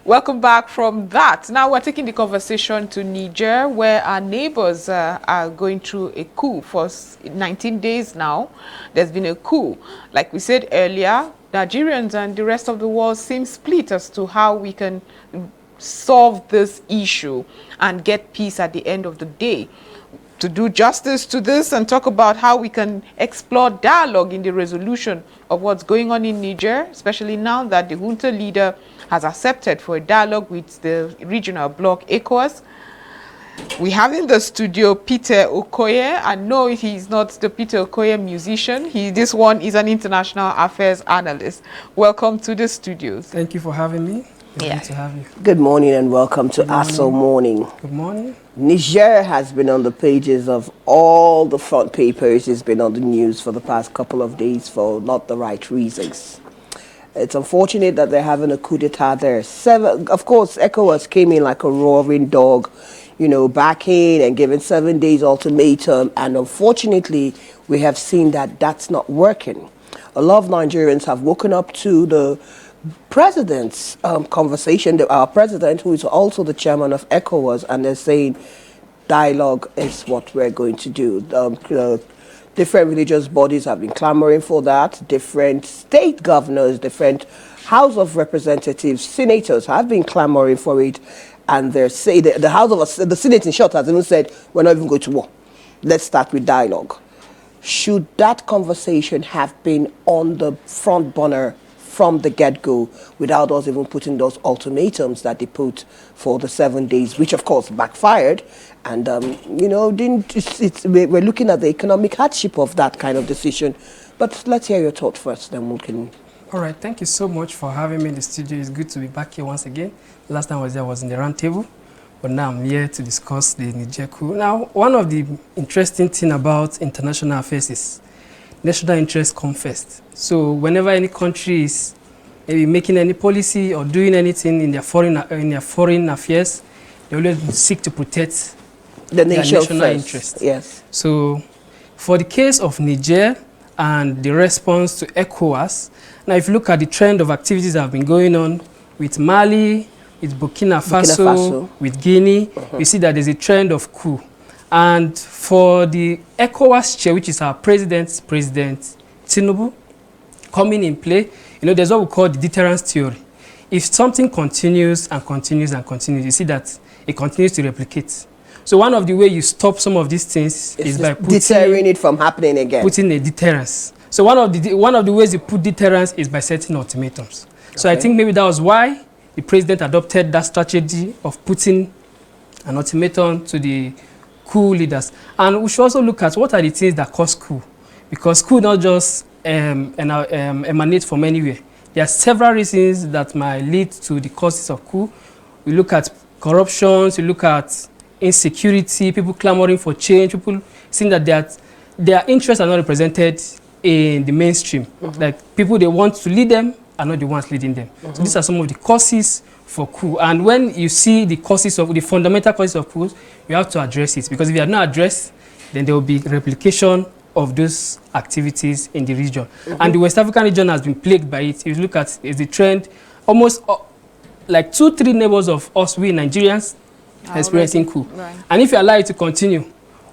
Welcome back from that. Now we're taking the conversation to Niger, where our neighbors are going through a coup for 19 days now. There's been a coup. Like we said earlier, Nigerians and the rest of the world seem split as to how we can solve this issue and get peace at the end of the day. To do justice to this and talk about how we can explore dialogue in the resolution of what's going on in Niger, especially now that the junta leader has accepted for a dialogue with the regional bloc ECOWAS. We have in the studio Peter Okoye. I know he's not the Peter Okoye musician. This one is an international affairs analyst. Welcome to the studios. Thank you for having me. Great to have you. Good morning and welcome to ASO Morning. Good morning. Niger has been on the pages of all the front papers. It's been on the news for the past couple of days for not the right reasons. It's unfortunate that they're having a coup d'etat there. Of course, ECOWAS came in like a roaring dog, backing and giving 7 days ultimatum. And unfortunately, we have seen that that's not working. A lot of Nigerians have woken up to the president's conversation, our president, who is also the chairman of ECOWAS, and they're saying dialogue is what we're going to do. Different religious bodies have been clamoring for that. Different state governors, different House of Representatives, senators have been clamoring for it, and they're saying the Senate in short has even said we're not even going to war. Let's start with dialogue. Should that conversation have been on the front burner from the get-go without us even putting those ultimatums that they put for the 7 days, which of course backfired. And, we're looking at the economic hardship of that kind of decision. But let's hear your thought first, then we can... All right, thank you so much for having me in the studio. It's good to be back here once again. Last time I was there, I was in the round table, but now I'm here to discuss the Niger coup. Now, one of the interesting things about international affairs is national interest comes first. So whenever any country is maybe making any policy or doing anything in their foreign affairs, they always seek to protect the national first. interest. Yes. So for the case of Niger and the response to ECOWAS, now if you look at the trend of activities that have been going on with Mali, with Burkina Faso, with Guinea, you see that there's a trend of coup. And for the ECOWAS chair, which is our President Tinubu, coming in play, there's what we call the deterrence theory. If something continues and continues and continues, you see that it continues to replicate. So one of the ways you stop some of these things is by deterring it from happening again. Putting a deterrence. So one of the ways you put deterrence is by setting ultimatums. So I think maybe that was why the president adopted that strategy of putting an ultimatum to the coup leaders. And we should also look at what are the things that cause coup, because coup not just emanate from anywhere. There are several reasons that might lead to the causes of coup. We look at corruption, we look at insecurity, people clamoring for change, people seeing that their interests are not represented in the mainstream. Like people they want to lead them are not the ones leading them. So these are some of the causes for coup. And when you see the fundamental causes of coups, you have to address it, because if you are not addressed, then there will be replication of those activities in the region. And the West African region has been plagued by it. If you look at the trend, almost like 2-3 neighbors of us, we Nigerians, experiencing coup. Right. And if you allow it to continue,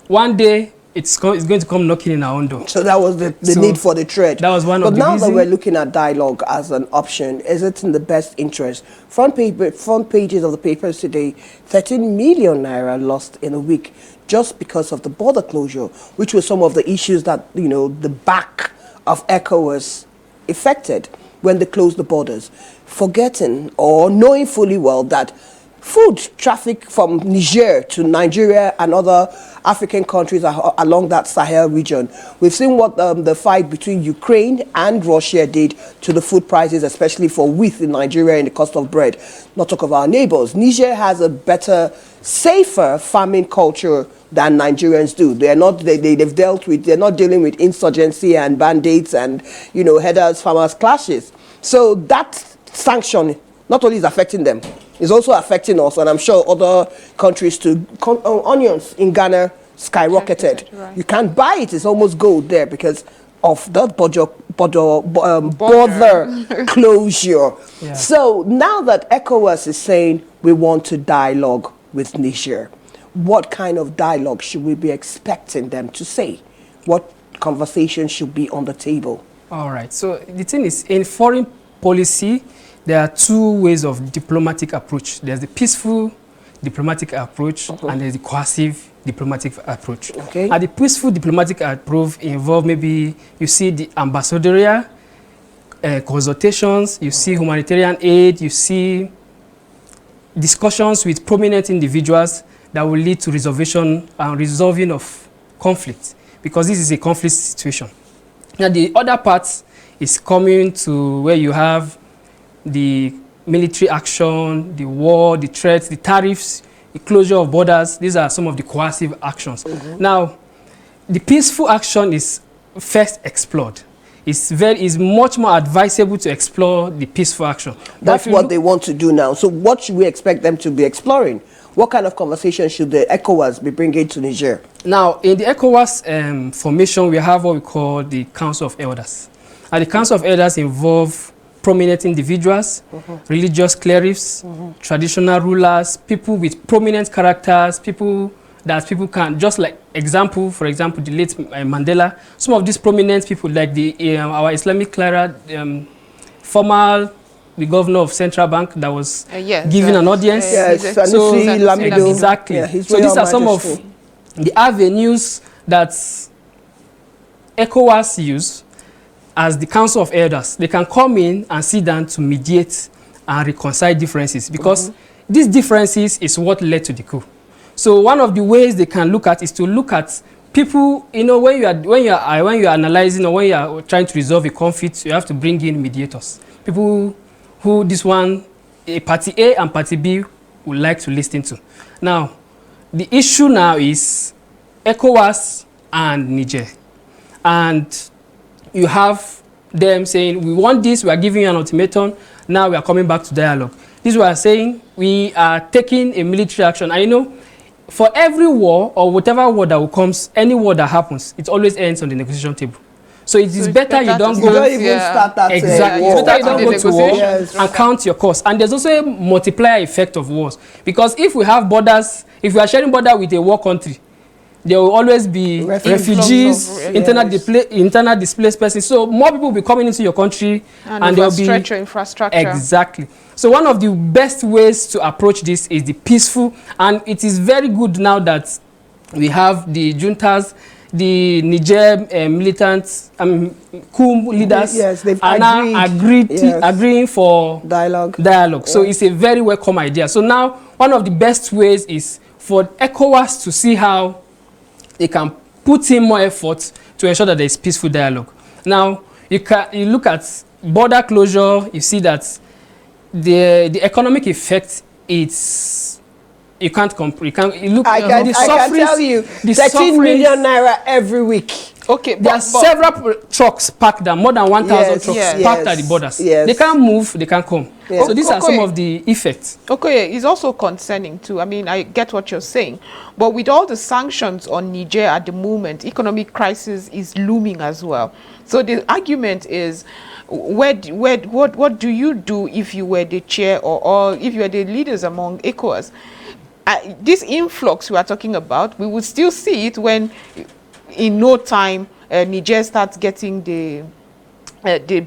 one day it's going to come knocking in our own door. So that was the need for the thread. That was one of the reasons. But now that we're looking at dialogue as an option, is it in the best interest? Front pages of the papers today, 13 million naira lost in a week just because of the border closure, which were some of the issues that, the back of ECOWAS affected when they closed the borders. Forgetting or knowing fully well that food traffic from Niger to Nigeria and other African countries along that Sahel region. We've seen what the fight between Ukraine and Russia did to the food prices, especially for wheat in Nigeria and the cost of bread. Not talk of our neighbors. Niger has a better, safer farming culture than Nigerians do. They're not dealing with insurgency and bandits and headers, farmers clashes. So that sanction not only is affecting them, it's also affecting us, and I'm sure other countries too. Onions in Ghana skyrocketed. Right. You can't buy it. It's almost gold there because of that border closure. Yeah. So now that ECOWAS is saying we want to dialogue with Niger, what kind of dialogue should we be expecting them to say? What conversation should be on the table? All right. So the thing is, in foreign policy, there are two ways of diplomatic approach. There's the peaceful diplomatic approach and there's the coercive diplomatic approach. Okay. And the peaceful diplomatic approach involve maybe you see the ambassadorial consultations, you see humanitarian aid, you see discussions with prominent individuals that will lead to resolution and resolving of conflict, because this is a conflict situation. Now the other part is coming to where you have the military action, the war, the threats, the tariffs, the closure of borders. These are some of the coercive actions. Now, the peaceful action is first explored. It's much more advisable to explore the peaceful action. That's what they want to do now. So what should we expect them to be exploring? What kind of conversation should the ECOWAS be bringing to Niger? Now, in the ECOWAS formation, we have what we call the Council of Elders. And the Council of Elders involve prominent individuals, religious clerics, traditional rulers, people with prominent characters, people that people can, just like example, for example, the late Mandela, some of these prominent people like our Islamic cleric, the governor of Central Bank that was given an audience. Exactly. Yeah, so these are some of the avenues that ECOWAS use as the Council of Elders. They can come in and sit down to mediate and reconcile differences, because these differences is what led to the coup. So one of the ways they can look at is to look at people, you know, when you are analyzing or when you are trying to resolve a conflict, you have to bring in mediators. People who party A and party B would like to listen to. Now, the issue now is ECOWAS and Niger. And you have them saying, we want this, we are giving you an ultimatum, now we are coming back to dialogue. This is what I'm saying, we are taking a military action. I know for every war or whatever war that will come, any war that happens, it always ends on the negotiation table. So it is better you don't go. You don't even start that exactly. war. It's better you don't go to war and count your costs. And there's also a multiplier effect of wars. Because if we have borders, if we are sharing border with a war country, there will always be refugees, internal displaced persons. So more people will be coming into your country, and there will be stretch your infrastructure. Exactly. So one of the best ways to approach this is the peaceful, and it is very good now that we have the juntas, the Niger militants, Coup leaders, they've are now agreeing for dialogue. So it's a very welcome idea. So now one of the best ways is for ECOWAS to see how they can put in more effort to ensure that there is peaceful dialogue. Now, you look at border closure, you see that the economic effect, you can't compare. I can tell you, 13 million naira every week. Okay, there are several trucks parked there, more than 1,000 trucks parked at the borders. They can't move, they can't come. So these are some of the effects. Okay, it's also concerning too. I mean, I get what you're saying, but with all the sanctions on Niger at the moment, economic crisis is looming as well. So the argument is, what do you do if you were the chair or if you were the leaders among ECOWAS? This influx we are talking about, we would still see it when in no time Niger starts getting the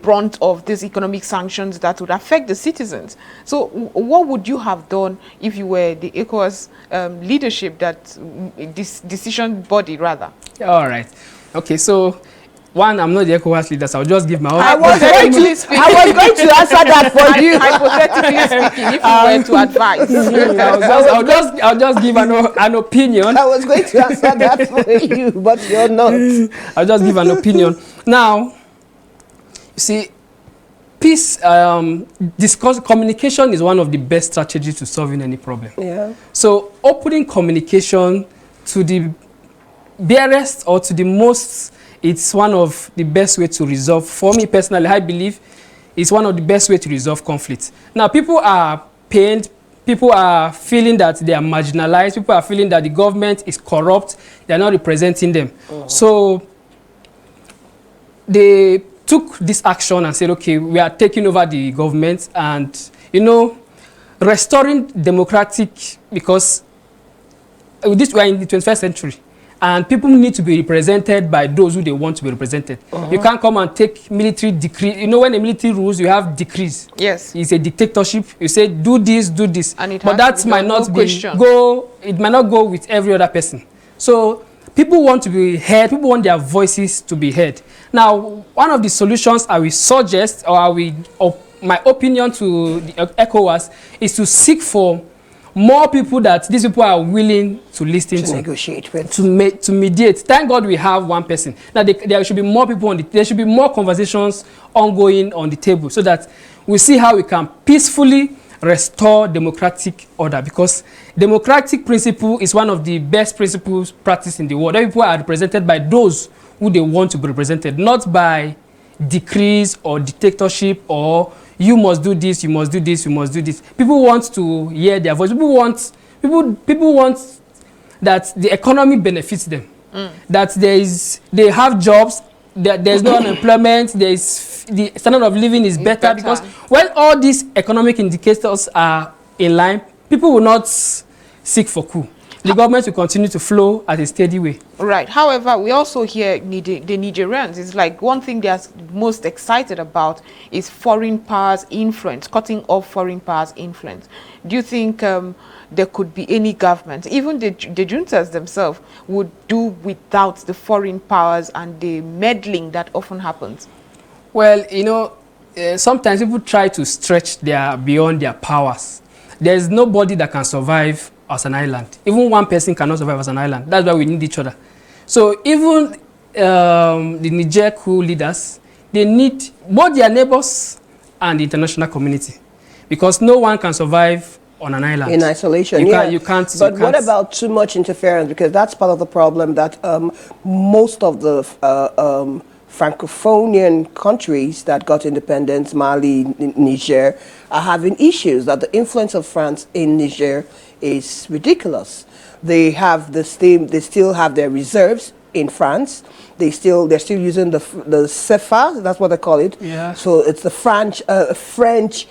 brunt of these economic sanctions that would affect the citizens. So what would you have done if you were the ECOWAS leadership, this decision body rather? All right. Okay, so one, I'm not the ECOWAS leader, so I'll just give my own. I was going to answer that for you. Hypothetically speaking, if you were to advise. I'll just give an opinion. I was going to answer that for you, but you're not. I'll just give an opinion. Now, you see, peace, communication is one of the best strategies to solving any problem. Yeah. So opening communication to the barest or to the most, it's one of the best way to resolve. For me personally, I believe it's one of the best way to resolve conflict. Now, people are pained. People are feeling that they are marginalized. People are feeling that the government is corrupt. They are not representing them. So the took this action and said, okay, we are taking over the government and, you know, restoring democratic, because with this, we are in the 21st century. And people need to be represented by those who they want to be represented. You can't come and take military decree. You know, when the military rules, you have decrees. Yes. It's a dictatorship. You say, do this, do this. And it but that might not it might not go with every other person. So people want to be heard. People want their voices to be heard. Now, one of the solutions I will suggest, or my opinion to the ECOWAS, is to seek for more people that these people are willing to listen to negotiate with, to mediate. Thank God we have one person. Now there should be more people there should be more conversations ongoing on the table, so that we see how we can peacefully restore democratic order, because democratic principle is one of the best principles practiced in the world. People are represented by those who they want to be represented, not by decrees or dictatorship or you must do this, you must do this, you must do this. People want to hear their voice. People want that the economy benefits them. That they have jobs, that there's no unemployment, the standard of living is better. Because when all these economic indicators are in line, people will not seek for coup. The government will continue to flow at a steady way. Right. However, we also hear the Nigerians. It's like one thing they are most excited about is foreign powers' influence, cutting off foreign powers' influence. Do you think there could be any government, even the juntas themselves, would do without the foreign powers and the meddling that often happens? Well, you know, sometimes people try to stretch beyond their powers. There's nobody that can survive as an island. Even one person cannot survive as an island. That's why we need each other. So even the Niger coup leaders, they need both their neighbors and the international community, because no one can survive on an island in isolation. You can't. But what about too much interference? Because that's part of the problem, that most of the Francophonian countries that got independence, Mali, Niger, are having issues, that the influence of France in Niger is ridiculous. They have they still have their reserves in France. They're still using the CFA, that's what they call it. Yeah. So it's the French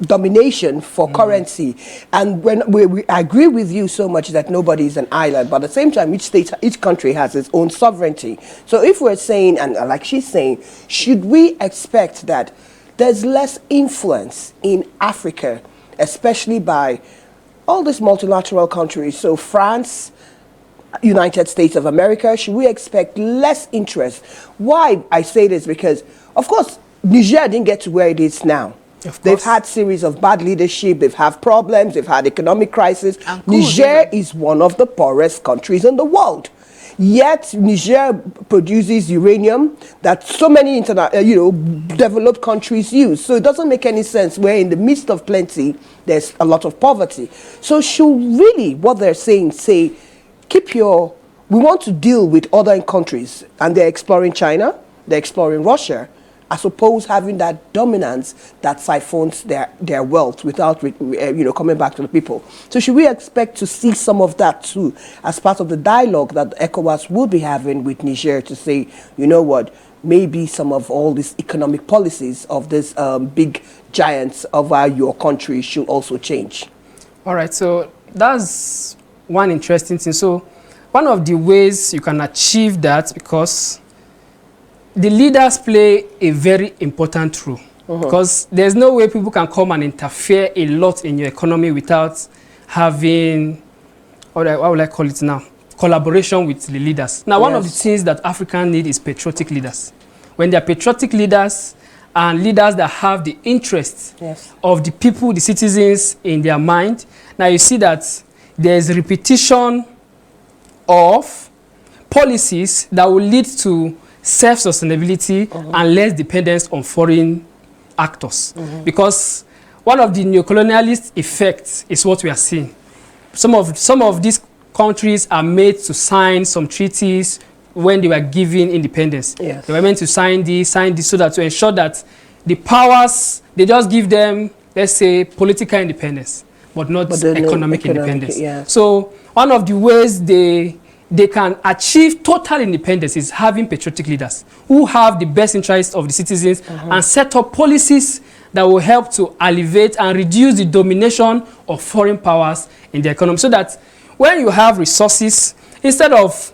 domination for currency. And when we agree with you so much that nobody is an island, but at the same time each country has its own sovereignty. So if we're saying, and like she's saying, should we expect that there's less influence in Africa, especially by all these multilateral countries, so France, United States of America, should we expect less interest? Why I say this, because of course Niger didn't get to where it is now. They've had series of bad leadership, they've had problems, they've had economic crisis. Niger is one of the poorest countries in the world. Yet Niger produces uranium that so many developed countries use. So it doesn't make any sense where in the midst of plenty, there's a lot of poverty. So should really, what they're saying, say, we want to deal with other countries, and they're exploring China, they're exploring Russia, as opposed to having that dominance that siphons their wealth without coming back to the people. So should we expect to see some of that too as part of the dialogue that ECOWAS will be having with Niger, to say, you know what, maybe some of all these economic policies of these big giants of your country should also change? All right, so that's one interesting thing. So one of the ways you can achieve that, because the leaders play a very important role, because there's no way people can come and interfere a lot in your economy without having, what would I call it now, collaboration with the leaders. Now, one of the things that Africa need is patriotic leaders. When they're patriotic leaders and leaders that have the interests of the people, the citizens in their mind, now you see that there's repetition of policies that will lead to self-sustainability and less dependence on foreign actors. Because one of the neocolonialist effects is what we are seeing. Some of these countries are made to sign some treaties when they were given independence. They were meant to sign this, so that to ensure that the powers, they just give them, let's say, political independence, but not economic independence. So one of the ways they they can achieve total independence is having patriotic leaders who have the best interests of the citizens and set up policies that will help to alleviate and reduce the domination of foreign powers in the economy, so that when you have resources, instead of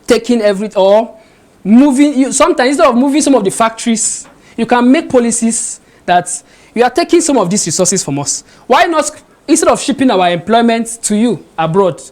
taking or moving, sometimes instead of moving some of the factories, you can make policies that you are taking some of these resources from us. Why not, instead of shipping our employment to you abroad,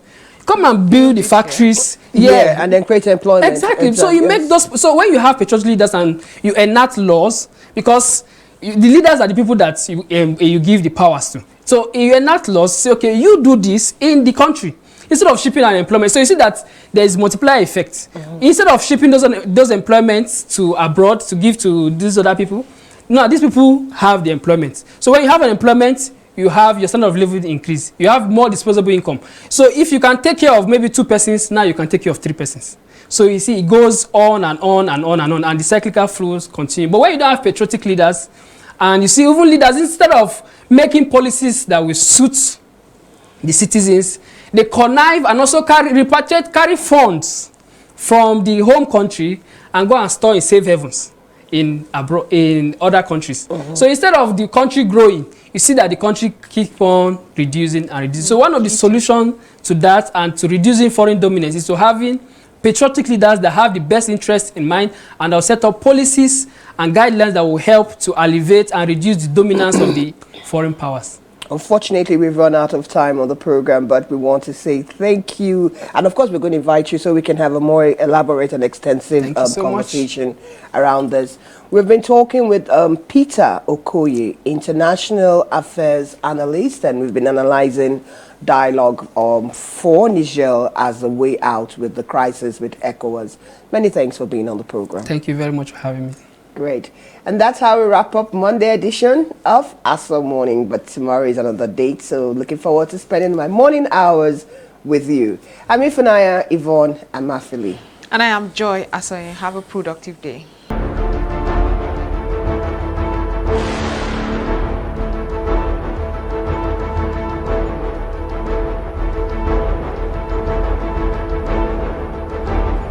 come and build the factories here and then create employment. Exactly. So you make those. So when you have patriotic leaders and you enact laws, because the leaders are the people that you give the powers to. So you enact laws, say, okay, you do this in the country instead of shipping unemployment. So you see that there is multiplier effect. Instead of shipping those employments to abroad to give to these other people, no, these people have the employment. So when you have an employment, you have your standard of living increase. You have more disposable income. So if you can take care of maybe 2 persons, now you can take care of 3 persons. So you see, it goes on and on and on and on, and the cyclical flows continue. But when you don't have patriotic leaders, and you see, even leaders, instead of making policies that will suit the citizens, they connive and also carry funds from the home country and go and store in safe havens in other countries. So instead of the country growing, you see that the country keep on reducing and reducing. So one of the solutions to that and to reducing foreign dominance is to having patriotic leaders that have the best interests in mind, and they'll set up policies and guidelines that will help to alleviate and reduce the dominance of the foreign powers. Unfortunately, we've run out of time on the program, but we want to say thank you. And of course, we're going to invite you so we can have a more elaborate and extensive conversation around this. We've been talking with Peter Okoye, International Affairs Analyst, and we've been analyzing dialogue for Niger as a way out with the crisis with ECOWAS. Many thanks for being on the program. Thank you very much for having me. Great. And that's how we wrap up Monday edition of ASO Morning. But tomorrow is another date, so looking forward to spending my morning hours with you. I'm Ifunaya, Yvonne, and Mafili. And I am Joy Asoye. Have a productive day.